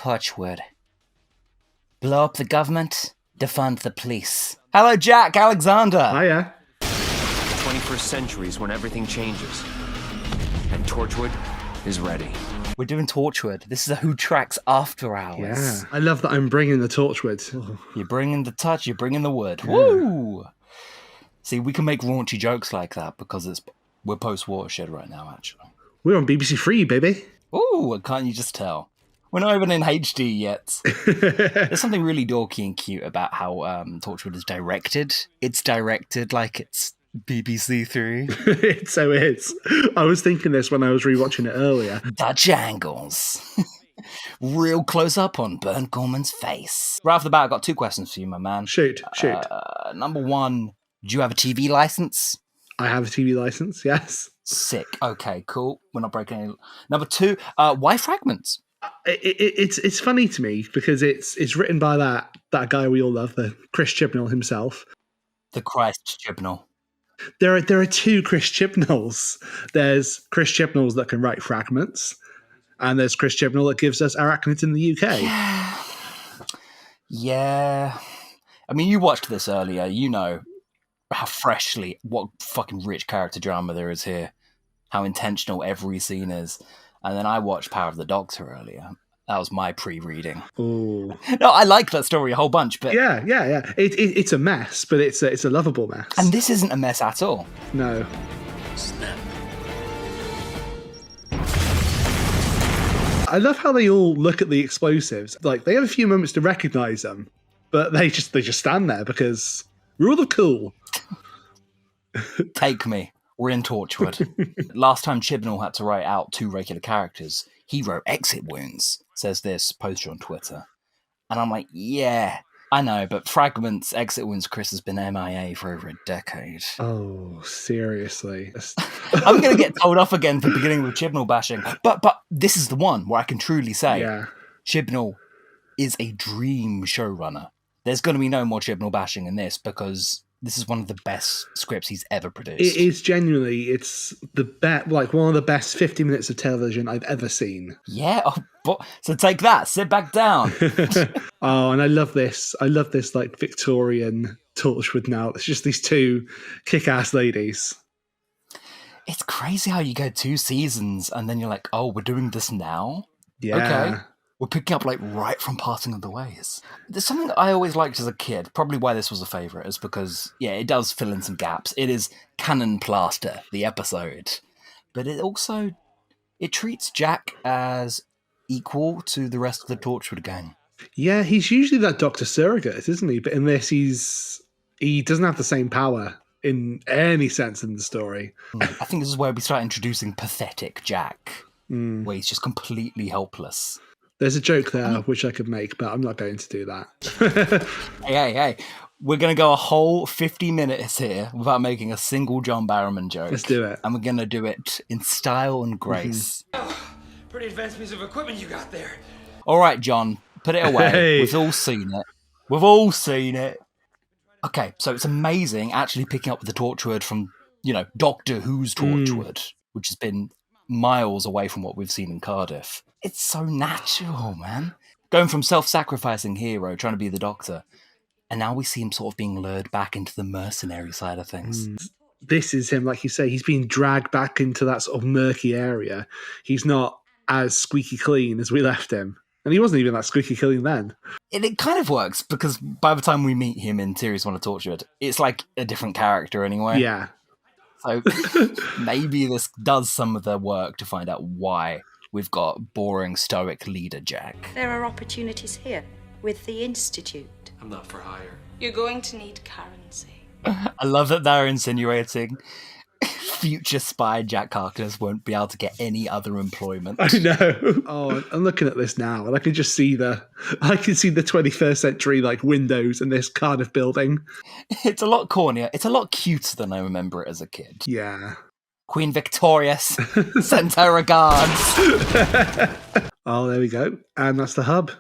Torchwood. Blow up the government, defund the police. Hello, Jack Alexander. Hiya. 21st century is when everything changes. And Torchwood is ready. We're doing Torchwood. This is a Who Tracks After Hours. Yeah. I love that I'm bringing the Torchwood. You're bringing the touch, you're bringing the wood. Yeah. Woo! See, we can make raunchy jokes like that because we're post-Watershed right now, actually. We're on BBC Three, baby. Ooh, can't you just tell? We're not even in HD yet. There's something really dorky and cute about how Torchwood is directed. It's directed like it's BBC Three. It so is. I was thinking this when I was rewatching it earlier. Dutch angles. Real close up on Burn Gorman's face. Right off the bat, I've got 2 questions for you, my man. Shoot. Number 1, do you have a TV license? I have a TV license, yes. Sick. Okay, cool. We're not breaking any. Number 2, why Fragments? It's funny to me because it's written by that guy we all love, the Chris Chibnall himself. The Christ Chibnall. There are 2 Chris Chibnalls. There's Chris Chibnalls that can write Fragments, and there's Chris Chibnall that gives us Arachnid in the UK. Yeah. I mean, you watched this earlier. You know how what fucking rich character drama there is here. How intentional every scene is. And then I watched Power of the Doctor earlier. That was my pre-reading. Oh no, I like that story a whole bunch, but yeah. It's a mess, but it's a lovable mess. And this isn't a mess at all. No. Snap. I love how they all look at the explosives. Like they have a few moments to recognize them, but they just stand there because rule of cool. Take me. We're in Torchwood. Last time Chibnall had to write out 2 regular characters, he wrote exit wounds, says this poster on Twitter. And I'm like, yeah, I know, but Fragments, exit wounds, Chris has been MIA for over a decade. Oh, seriously. I'm going to get told off again for beginning with Chibnall bashing. But this is the one where I can truly say Chibnall is a dream showrunner. There's going to be no more Chibnall bashing in this because this is one of the best scripts he's ever produced. It is genuinely, it's the one of the best 50 minutes of television I've ever seen. Yeah, so take that, sit back down. Oh, and I love this like Victorian Torchwood now. It's just these 2 kick-ass ladies. It's crazy how you go 2 seasons and then you're like, oh, we're doing this now? Yeah. Okay. We're picking up like right from Parting of the Ways. There's something that I always liked as a kid, probably why this was a favourite, is because, yeah, it does fill in some gaps. It is canon plaster, the episode. But it treats Jack as equal to the rest of the Torchwood gang. Yeah, he's usually that Dr. Surrogate, isn't he? But in this, he doesn't have the same power in any sense in the story. I think this is where we start introducing pathetic Jack, where he's just completely helpless. There's a joke there which I could make, but I'm not going to do that. Hey. We're going to go a whole 50 minutes here without making a single John Barrowman joke. Let's do it. And we're going to do it in style and grace. Pretty advanced piece of equipment you got there. All right, John, put it away. Hey. We've all seen it. Okay, so it's amazing actually picking up the Torchwood from, Doctor Who's Torchwood, which has been miles away from what we've seen in Cardiff. It's so natural, man. Going from self-sacrificing hero, trying to be the Doctor, and now we see him sort of being lured back into the mercenary side of things. This is him, like you say, he's being dragged back into that sort of murky area. He's not as squeaky clean as we left him. And he wasn't even that squeaky clean then. It kind of works, because by the time we meet him in Series 1 of Torchwood, it's like a different character anyway. Yeah. So maybe this does some of the work to find out why we've got boring, stoic leader Jack. There are opportunities here with the Institute. I'm not for hire. You're going to need currency. I love that they're insinuating future spy Jack Harkness won't be able to get any other employment. I know. Oh, I'm looking at this now, and I can just see the 21st century like windows in this Cardiff building. It's a lot cornier. It's a lot cuter than I remember it as a kid. Yeah. Queen Victoria sent her regards. Oh, there we go. And that's the hub.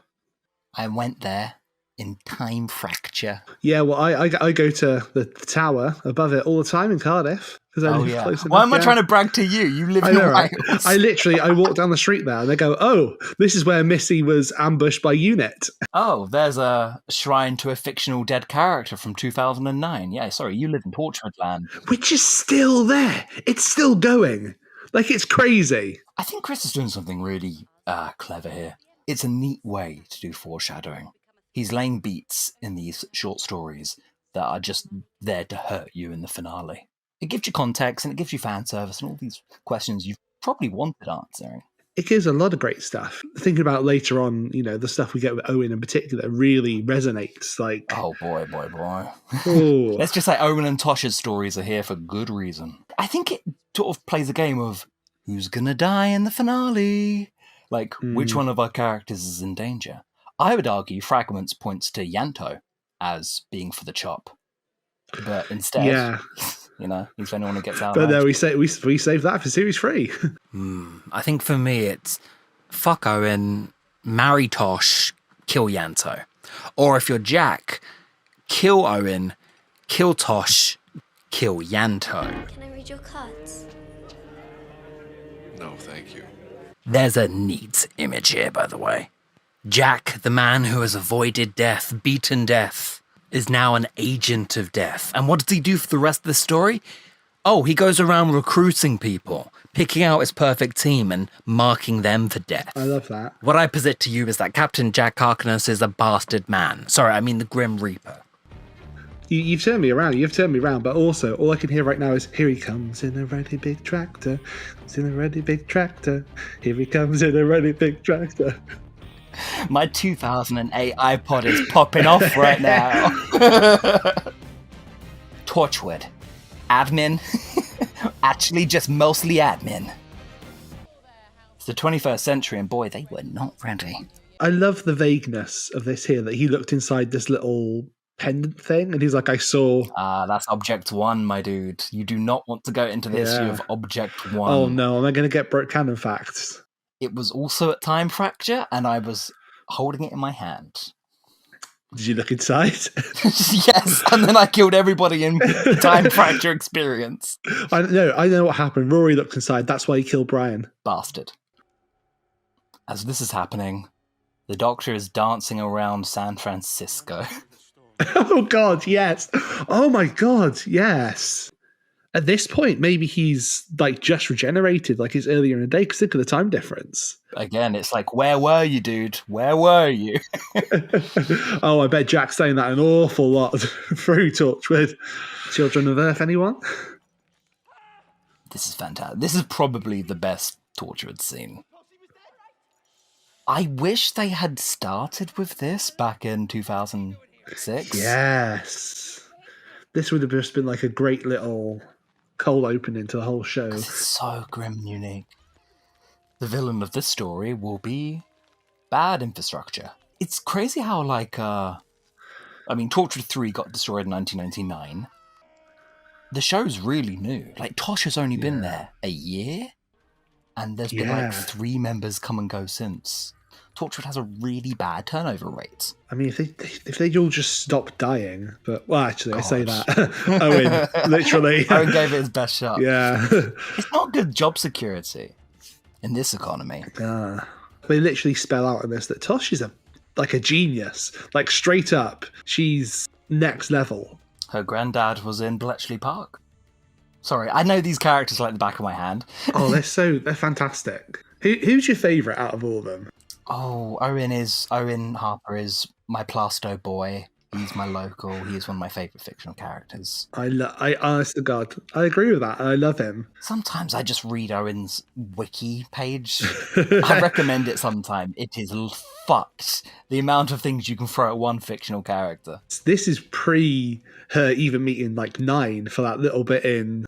I went there in Time Fracture. Yeah, well, I go to the tower above it all the time in Cardiff because I live close enough. Why am I yeah. trying to brag to you? You live I in know, right? Wales. I walk down the street there and they go, oh, this is where Missy was ambushed by Unit. Oh, there's a shrine to a fictional dead character from 2009. Yeah, sorry, you live in Torchwood land. Which is still there. It's still going. Like, it's crazy. I think Chris is doing something really clever here. It's a neat way to do foreshadowing. He's laying beats in these short stories that are just there to hurt you in the finale. It gives you context and it gives you fan service and all these questions you've probably wanted answering. It gives a lot of great stuff. Thinking about later on, the stuff we get with Owen in particular really resonates. Like, oh boy. Oh. Let's just say Owen and Tosh's stories are here for good reason. I think it sort of plays a game of who's gonna die in the finale? Like, which one of our characters is in danger? I would argue Fragments points to Yanto as being for the chop. But instead, he's the only one who gets out. But no, we save that for series 3. I think for me it's fuck Owen, marry Tosh, kill Yanto. Or if you're Jack, kill Owen, kill Tosh, kill Yanto. Can I read your cards? No, thank you. There's a neat image here, by the way. Jack, the man who has avoided death, beaten death, is now an agent of death. And what does he do for the rest of the story? Oh, he goes around recruiting people, picking out his perfect team and marking them for death. I love that. What I posit to you is that Captain Jack Harkness is a bastard man. Sorry, I mean the Grim Reaper. You've turned me around, but also all I can hear right now is, here he comes in a really big tractor. He's in a really big tractor. Here he comes in a really big tractor. My 2008 iPod is popping off right now. Torchwood. Admin. Actually, just mostly admin. It's the 21st century, and boy, they were not ready. I love the vagueness of this here, that he looked inside this little pendant thing, and he's like, I saw... that's Object 1, my dude. You do not want to go into the issue of Object 1. Oh no, am I going to get broke canon facts? It was also at Time Fracture, and I was holding it in my hand. Did you look inside? Yes, and then I killed everybody in the Time Fracture experience. I know what happened. Rory looked inside. That's why he killed Brian. Bastard. As this is happening, the Doctor is dancing around San Francisco. Oh God, yes. Oh my God, yes. At this point, maybe he's like just regenerated, like he's earlier in the day, because think of the time difference. Again, it's like, where were you, dude? Where were you? Oh, I bet Jack's saying that an awful lot through Torchwood. Children of Earth, anyone? This is fantastic. This is probably the best Torchwood scene. I wish they had started with this back in 2006. Yes. This would have just been like a great little cold opening to the whole show. It's so grim and unique. The villain of this story will be bad infrastructure. It's crazy how, Torchwood 3 got destroyed in 1999. The show's really new. Like, Tosh has only been there a year, and there's been 3 members come and go since. Torchwood has a really bad turnover rate. I mean, if they all just stop dying, but actually, I say that. Owen, literally. Owen gave it his best shot. Yeah. It's not good job security in this economy. They literally spell out in this that Tosh is a genius. Like, straight up, she's next level. Her granddad was in Bletchley Park. Sorry, I know these characters like the back of my hand. Oh, they're fantastic. Who's your favourite out of all of them? Oh, Owen Harper is my Plasto boy. He's my local. He is one of my favourite fictional characters. I honest to God, I agree with that. I love him. Sometimes I just read Owen's wiki page. I recommend it sometime. It is fucked. The amount of things you can throw at one fictional character. This is pre her even meeting like 9 for that little bit in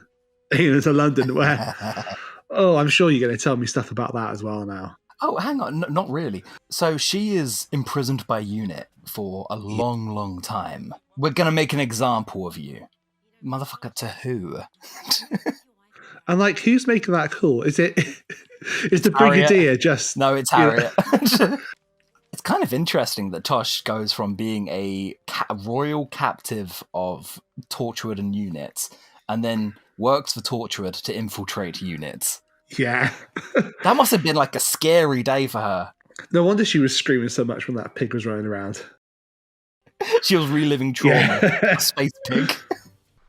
London where... Oh, I'm sure you're going to tell me stuff about that as well now. Oh, hang on. No, not really. So she is imprisoned by Unit for a long, long time. We're going to make an example of you. Motherfucker, to who? And who's making that call? Is the Brigadier just... No, it's Harriet. It's kind of interesting that Tosh goes from being a royal captive of Torchwood and units, and then works for Torchwood to infiltrate units. Yeah. That must have been like a scary day for her. No wonder she was screaming so much when that pig was running around. She was reliving trauma. Yeah. A space pig.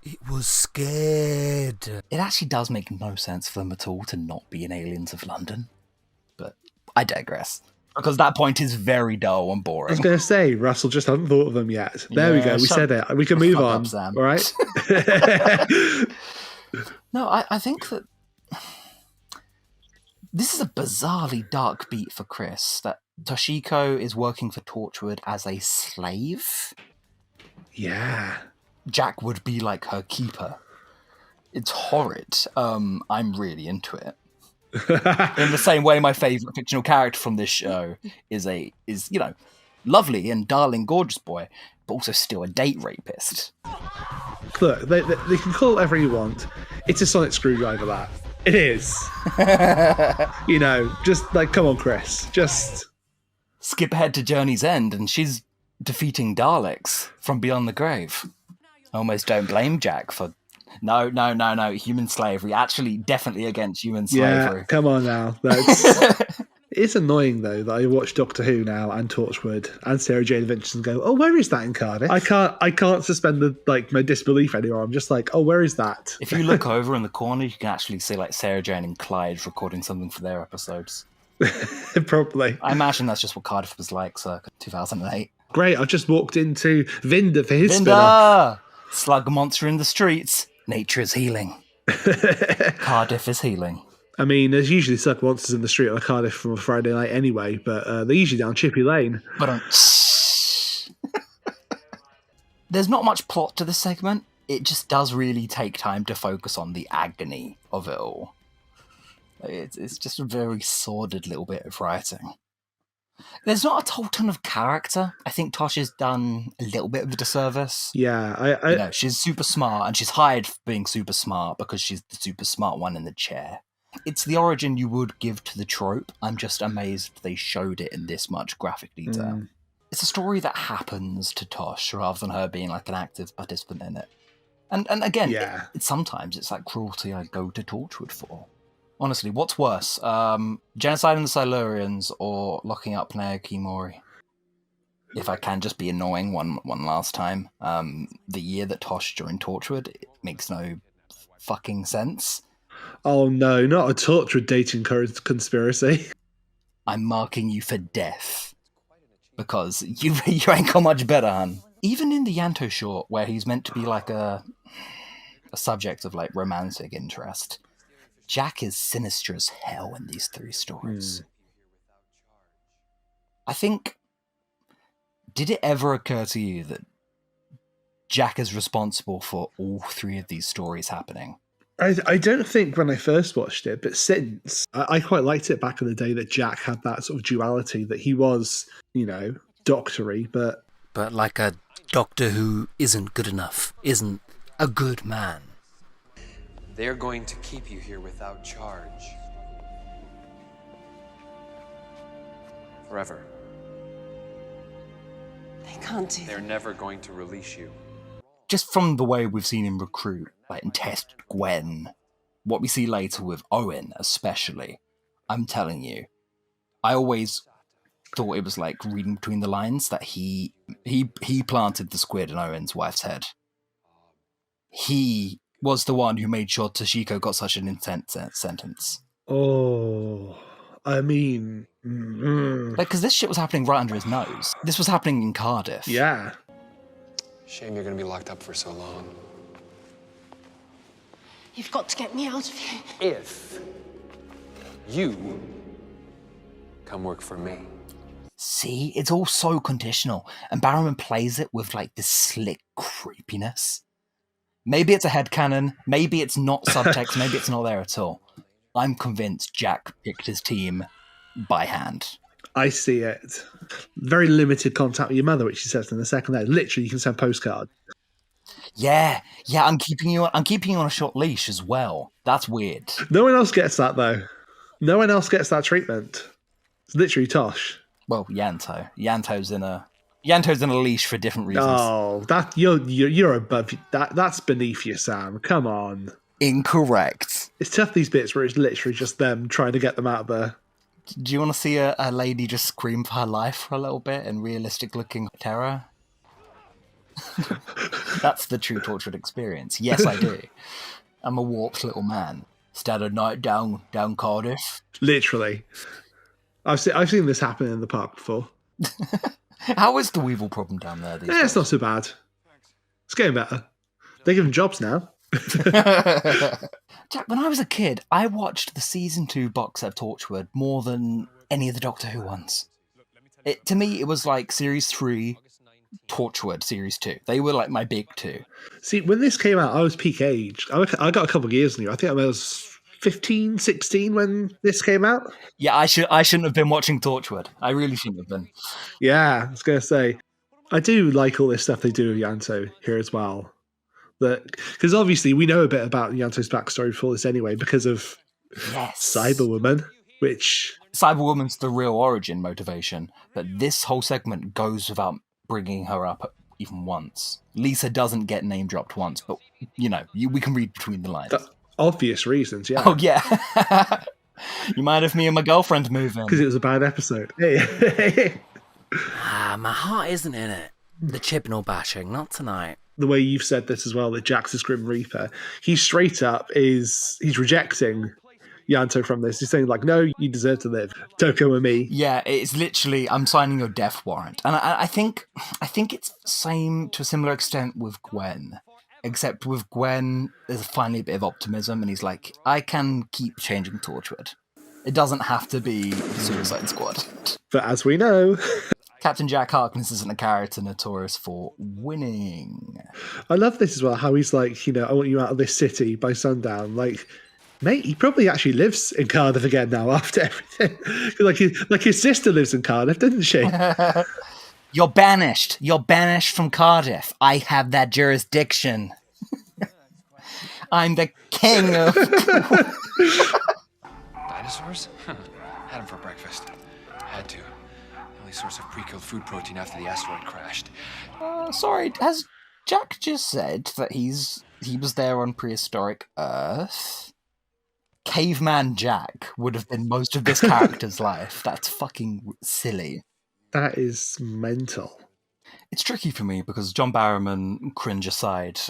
It was scared. It actually does make no sense for them at all to not be in Aliens of London. But I digress. Because that point is very dull and I boring. was going to say, Russell just hadn't thought of them yet. There we Yeah, go. We said it. We can the move fuck on. up, Sam. All right? No, I think that this is a bizarrely dark beat for Chris, that Toshiko is working for Torchwood as a slave. Yeah. Jack would be like her keeper. It's horrid. I'm really into it. In the same way, my favourite fictional character from this show is lovely and darling, gorgeous boy, but also still a date rapist. Look, they can call it whatever you want. It's a sonic screwdriver, that. It is. Just like, come on, Chris. Just... Skip ahead to Journey's End, and she's defeating Daleks from beyond the grave. I almost don't blame Jack for... No, human slavery. Actually, definitely against human slavery. Yeah, come on now. It's annoying, though, that I watch Doctor Who now and Torchwood and Sarah Jane Adventures and go, oh, where is that in Cardiff? I can't suspend my disbelief anymore. I'm just like, oh, where is that? If you look over in the corner, you can actually see like Sarah Jane and Clyde recording something for their episodes. Probably. I imagine that's just what Cardiff was like circa 2008. Great, I've just walked into Vinda for his spin-off. Vinda! Slug monster in the streets. Nature is healing. Cardiff is healing. I mean, there's usually slug monsters in the street on Cardiff from a Friday night anyway, but they're usually down Chippy Lane. But there's not much plot to this segment. It just does really take time to focus on the agony of it all. It's just a very sordid little bit of writing. There's not a whole ton of character. I think Tosh has done a little bit of a disservice. Yeah, she's super smart, and she's hired for being super smart because she's the super smart one in the chair. It's the origin you would give to the trope. I'm just amazed they showed it in this much graphic detail. It's a story that happens to Tosh rather than her being like an active participant in it. And again, sometimes it's that cruelty I go to Torchwood for. Honestly, what's worse? Genocide in the Silurians or locking up Naoki Mori? If I can just be annoying one last time. The year that Tosh joined Torchwood, it makes no fucking sense. Oh no, not a Torchwood dating conspiracy. I'm marking you for death. Because you ain't got much better, hun. Even in the Yanto short, where he's meant to be like a subject of like romantic interest, Jack is sinister as hell in these three stories. I think, did it ever occur to you that Jack is responsible for all three of these stories happening? I don't think when I first watched it, but since, I quite liked it back in the day that Jack had that sort of duality, that he was, doctory, but... But like a doctor who isn't good enough, isn't a good man. They're going to keep you here without charge. Forever. They can't do They're never going to release you. Just from the way we've seen him recruit, like and test Gwen, what we see later with Owen especially, I'm telling you, I always thought it was like reading between the lines that he planted the squid in Owen's wife's head. He was the one who made sure Toshiko got such an intense sentence. Oh, I mean... Because this shit was happening right under his nose. This was happening in Cardiff. Yeah. Shame you're going to be locked up for so long. You've got to get me out of here. If you come work for me. See, it's all so conditional, and Barrowman plays it with like this slick creepiness. Maybe it's a headcanon, maybe it's not subtext, maybe it's not there at all. I'm convinced Jack picked his team by hand. I see it. Very limited contact with your mother, which she says in the second day. Literally, you can send postcards. Yeah, I'm keeping you on a short leash as well. That's weird. No one else gets that, though. No one else gets that treatment. It's literally Tosh. Well, Yanto. Yanto's in a leash for different reasons. Oh, that you're above that. That's beneath you, Sam. Come on. Incorrect. It's tough, these bits where it's literally just them trying to get them out of there. Do you want to see a lady just scream for her life for a little bit in realistic-looking terror? That's the true Torchwood experience. Yes, I do. I'm a warped little man. Start a night down Cardiff. Literally. I've seen this happen in the park before. How is the Weevil problem down there these days? It's not so bad. It's getting better. They give them jobs now. Jack, when I was a kid, I watched the season 2 box set of Torchwood more than any of the Doctor Who ones. To me, it was like series 3, Torchwood series 2. They were like my big two. See, when this came out, I was peak age. I got a couple of years new. I think I was 15, 16 when this came out. Yeah, I shouldn't have been watching Torchwood. I really shouldn't have been. Yeah, I was going to say, I do like all this stuff they do with Yanto here as well. Because obviously we know a bit about Yanto's backstory before this anyway, because of Cyberwoman, which... Cyberwoman's the real origin motivation, but this whole segment goes without bringing her up even once. Lisa doesn't get name dropped once, but, we can read between the lines. Obvious reasons, yeah. Oh, yeah. You mind if me and my girlfriend move in? Because it was a bad episode. My heart isn't in it. The Chibnall bashing, not tonight. The way you've said this as well, that Jack's a Grim Reaper, he straight up he's rejecting Yanto from this. He's saying, like, no, you deserve to live. Toko and me. Yeah, it's literally, I'm signing your death warrant. And I think it's the same to a similar extent with Gwen. Except with Gwen, there's finally a bit of optimism, and he's like, I can keep changing Torchwood. It doesn't have to be the Suicide Squad. But as we know... Captain Jack Harkness isn't a character notorious for winning. I love this as well, how he's like, I want you out of this city by sundown. Like, mate, he probably actually lives in Cardiff again now after everything. like his sister lives in Cardiff, doesn't she? You're banished. You're banished from Cardiff. I have that jurisdiction. I'm the king of... Dinosaurs? Had them for breakfast. Had to. The only source of pre-killed food protein after the asteroid crashed. Sorry, has Jack just said that he was there on prehistoric Earth? Caveman Jack would have been most of this character's life. That's fucking silly. That is mental. It's tricky for me because John Barrowman, cringe aside,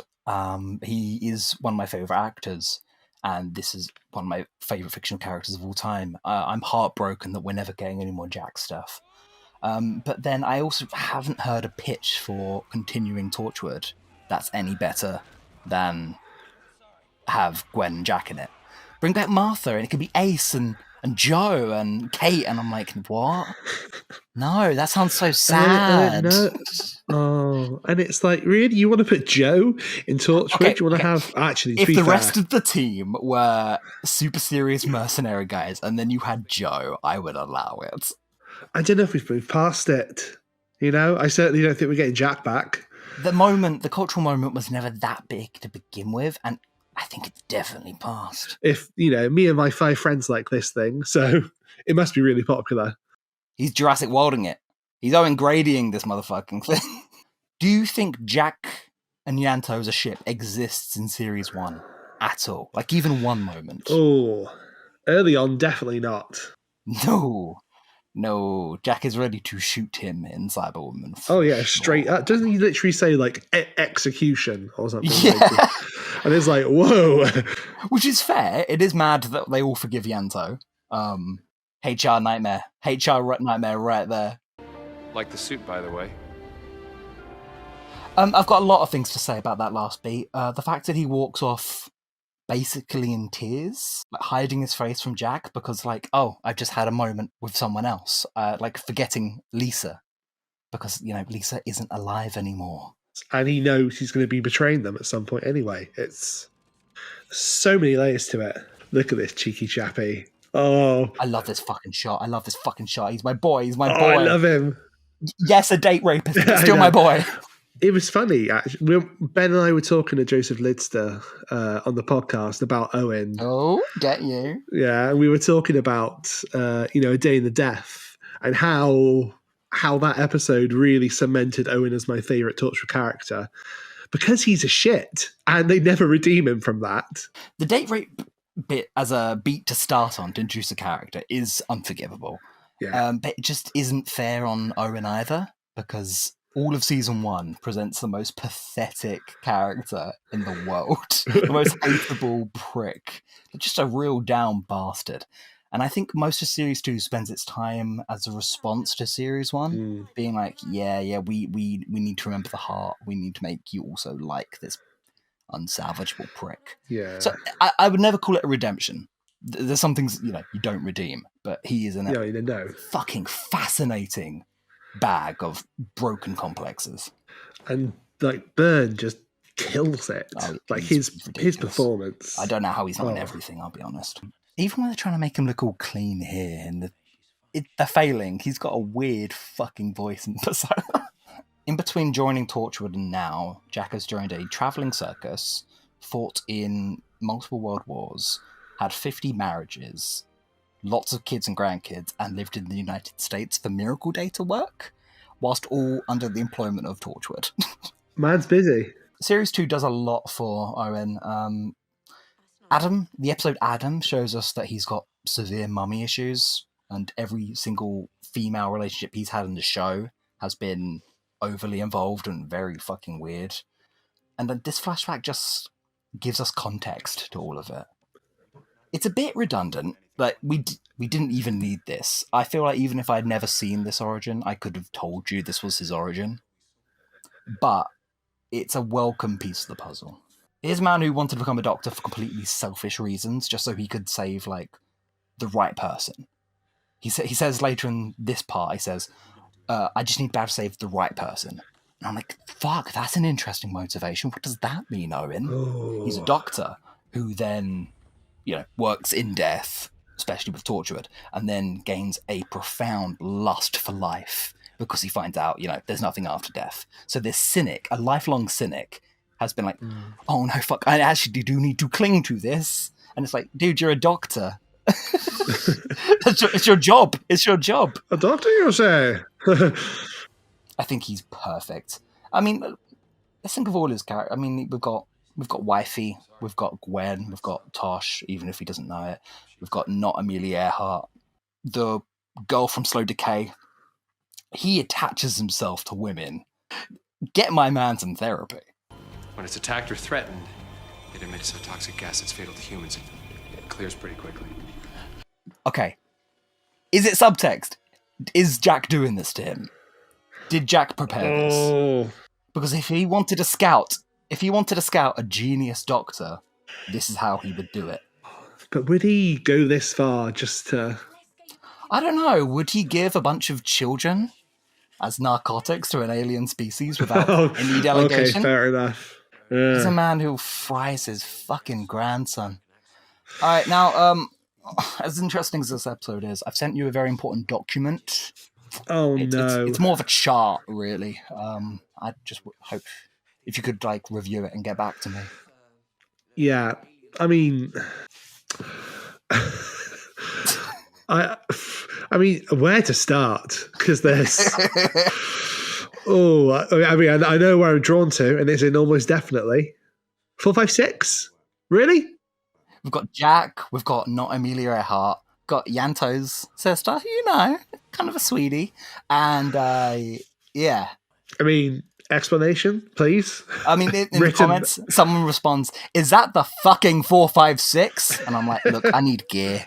he is one of my favourite actors, and this is one of my favourite fictional characters of all time. I'm heartbroken that we're never getting any more Jack stuff. But then I also haven't heard a pitch for continuing Torchwood that's any better than have Gwen and Jack in it. Bring back Martha, and it could be Ace and Joe and Kate, and I'm like, what? No, that sounds so sad. No. Oh, and it's like, really? You want to put Joe in Torchwood? Okay, Do you want to have... Actually, if the rest of the team were super serious mercenary guys, and then you had Joe, I would allow it. I don't know if we've moved past it. I certainly don't think we're getting Jack back. The cultural moment was never that big to begin with, and I think it's definitely past. If, me and my 5 friends like this thing, so it must be really popular. He's Jurassic Worlding it. He's Owen Gradying this motherfucking thing. Do you think Jack and Yanto as a ship exists in Series 1 at all? Like, even one moment? Oh, early on, definitely not. No, Jack is ready to shoot him in Cyberwoman. Oh, yeah, straight up. Doesn't he literally say, like, execution or something? Yeah. And it's like, whoa. Which is fair. It is mad that they all forgive Yanto. HR nightmare. HR nightmare right there. Like the suit, by the way. I've got a lot of things to say about that last beat. The fact that he walks off basically in tears, like hiding his face from Jack because, like, oh, I've just had a moment with someone else. Like forgetting Lisa because, Lisa isn't alive anymore. And he knows he's going to be betraying them at some point anyway. It's so many layers to it. Look at this cheeky chappy. Oh. I love this fucking shot. He's my boy. I love him. Yes, a date rapist, but still my boy. It was funny, actually. Ben and I were talking to Joseph Lidster on the podcast about Owen. Oh, get you. Yeah, we were talking about, A Day in the Death. and how that episode really cemented Owen as my favourite Torchwood character, because he's a shit, and they never redeem him from that. The date rape bit as a beat to start on to introduce a character is unforgivable. Yeah. But it just isn't fair on Owen either, because all of season 1 presents the most pathetic character in the world. The most hateable prick. Just a real down bastard. And I think most of Series 2 spends its time as a response to Series 1, being like, we need to remember the heart. We need to make you also like this unsalvageable prick. Yeah. So I would never call it a redemption. There's some things, you don't redeem, but he is a fucking fascinating bag of broken complexes. And like Byrne just kills it. Like his performance. I don't know how he's not in everything, I'll be honest. Even when they're trying to make him look all clean here, and they're failing. He's got a weird fucking voice and persona. In between joining Torchwood and now, Jack has joined a travelling circus, fought in multiple world wars, had 50 marriages, lots of kids and grandkids, and lived in the United States for miracle data work, whilst all under the employment of Torchwood. Man's busy. Series 2 does a lot for Owen. The episode Adam shows us that he's got severe mummy issues, and every single female relationship he's had in the show has been overly involved and very fucking weird. And then this flashback just gives us context to all of it. It's a bit redundant. Like, we didn't even need this. I feel like even if I'd never seen this origin, I could have told you this was his origin. But it's a welcome piece of the puzzle. Here's a man who wanted to become a doctor for completely selfish reasons, just so he could save, like, the right person. He says later in this part, he says, I just need to save the right person. And I'm like, fuck, that's an interesting motivation. What does that mean, Owen? Oh. He's a doctor who then, works in death, especially with Torchwood, and then gains a profound lust for life because he finds out, there's nothing after death. So this cynic, a lifelong cynic, has been like, oh no, fuck, I actually do need to cling to this. And it's like, dude, you're a doctor. It's your job. It's your job. A doctor, you say? I think he's perfect. I mean, let's think of all his characters. I mean, we've got Wifey, we've got Gwen, we've got Tosh, even if he doesn't know it. We've got not Amelia Earhart, the girl from Slow Decay. He attaches himself to women. Get my man some therapy. When it's attacked or threatened, it emits a toxic gas that's fatal to humans. It clears pretty quickly. Okay. Is it subtext? Is Jack doing this to him? Did Jack prepare this? Because if he wanted to scout a genius doctor, this is how he would do it. But would he go this far just to... I don't know. Would he give a bunch of children as narcotics to an alien species without any delegation? Okay, fair enough. Yeah. He's a man who fries his fucking grandson. All right, now, as interesting as this episode is, I've sent you a very important document. Oh, no. It's more of a chart, really. I just hope if you could, review it and get back to me. Yeah, I mean... I mean, where to start? Because there's... I know where I'm drawn to, and it's in almost definitely 4, 5, 6. Really? We've got Jack. We've got not Amelia Earhart. Got Yanto's sister. Kind of a sweetie. And yeah. I mean, explanation, please. I mean, in the comments, someone responds, "Is that the fucking 4, 5, 6?" And I'm like, look, I need gear.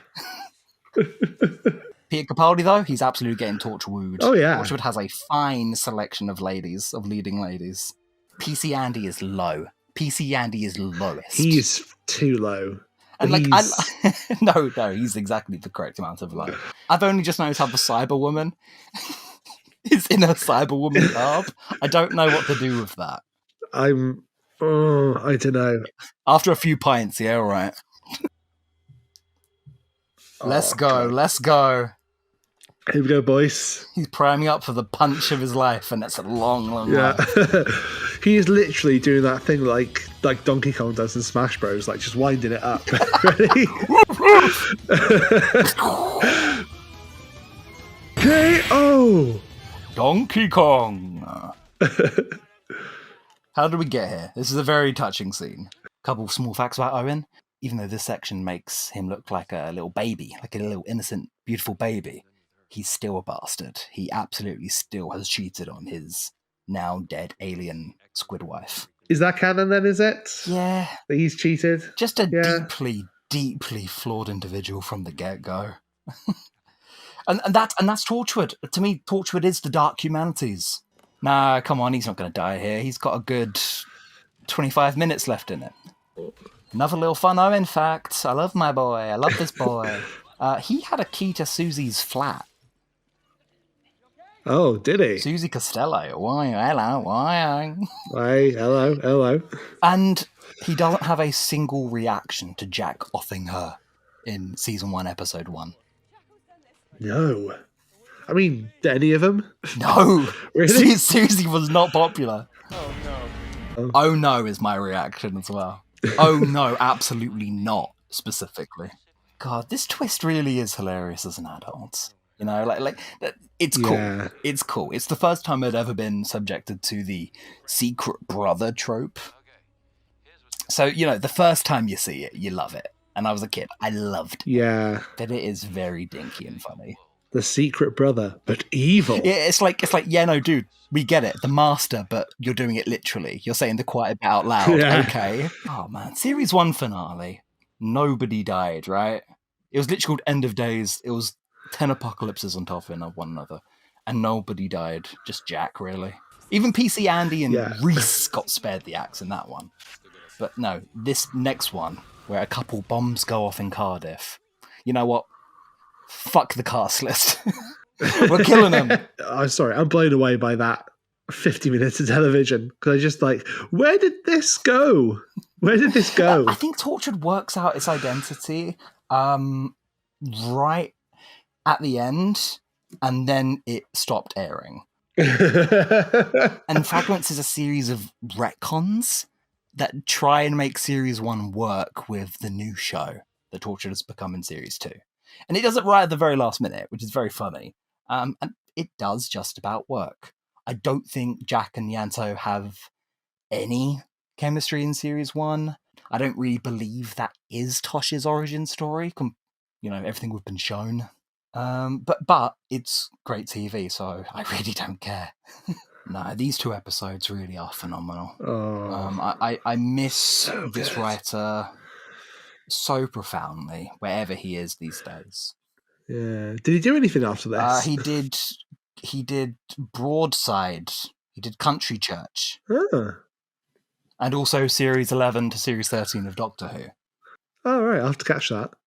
Peter Capaldi, though, he's absolutely getting Torchwood. Oh, yeah. Torchwood has a fine selection of leading ladies. PC Andy is low. PC Andy is lowest. He's too low. And no, he's exactly the correct amount of low. I've only just noticed how the Cyberwoman is in a Cyberwoman garb. I don't know what to do with that. I don't know. After a few pints, yeah, all right. Let's go. Here we go, boys. He's priming up for the punch of his life, and that's a long, long run. He is literally doing that thing like Donkey Kong does in Smash Bros, just winding it up. Ready? KO! Oh, Donkey Kong. How did we get here? This is a very touching scene. Couple of small facts about Owen. Even though this section makes him look like a little baby, like a little innocent, beautiful baby, he's still a bastard. He absolutely still has cheated on his now dead alien squid wife. is that canon then? Is it? Yeah. That he's cheated. Just a Yeah. deeply, deeply flawed individual from the get-go. and that's Torchwood. To me, Torchwood is the dark humanities. Nah, come on, he's not going to die here. He's got a good 25 minutes left in it. Another little fun Owen fact. I love my boy. I love this boy. He had a key to Susie's flat. Oh, did he? Susie Costello. Why? Hello. Why? Hey, hello. And he doesn't have a single reaction to Jack offing her in season 1, episode 1. No. I mean, any of them? No. Really? Susie was not popular. Oh no. Oh no is my reaction as well. Oh no, absolutely not, specifically. God, this twist really is hilarious as an adult. You know, like it's cool. Yeah. It's cool. It's the first time I'd ever been subjected to the secret brother trope. So, you know, the first time you see it, you love it. And I was a kid. I loved it. Yeah. But it is very dinky and funny. The secret brother, but evil. Yeah, it's like, yeah, no, dude, we get it. The master, but you're doing it literally. You're saying the quiet bit out loud. Yeah. Okay. Oh, man. Series 1 finale. Nobody died, right? It was literally called End of Days. It was 10 apocalypses on top of one another. And nobody died. Just Jack, really. Even PC Andy and Reese got spared the axe in that one. But no, this next one, where a couple bombs go off in Cardiff. You know what? Fuck the cast list. We're killing them. I'm sorry, I'm blown away by that 50 minutes of television. Because I just like, where did this go? Where did this go? I think Torchwood works out its identity right at the end, and then it stopped airing. And Fragments is a series of retcons that try and make Series 1 work with the new show that Torchwood has become in Series 2. And it does it right at the very last minute, which is very funny. And it does just about work. I don't think Jack and Yanto have any chemistry in Series 1. I don't really believe that is Tosh's origin story. You know, everything we've been shown. But it's great TV, so I really don't care. No, these 2 episodes really are phenomenal. Oh, I miss so this good. writer so profoundly, wherever he is these days. Yeah. Did he do anything after this? He did Broadside. He did Country Church. Oh. And also Series 11 to Series 13 of Doctor Who. Oh, right. I'll have to catch that.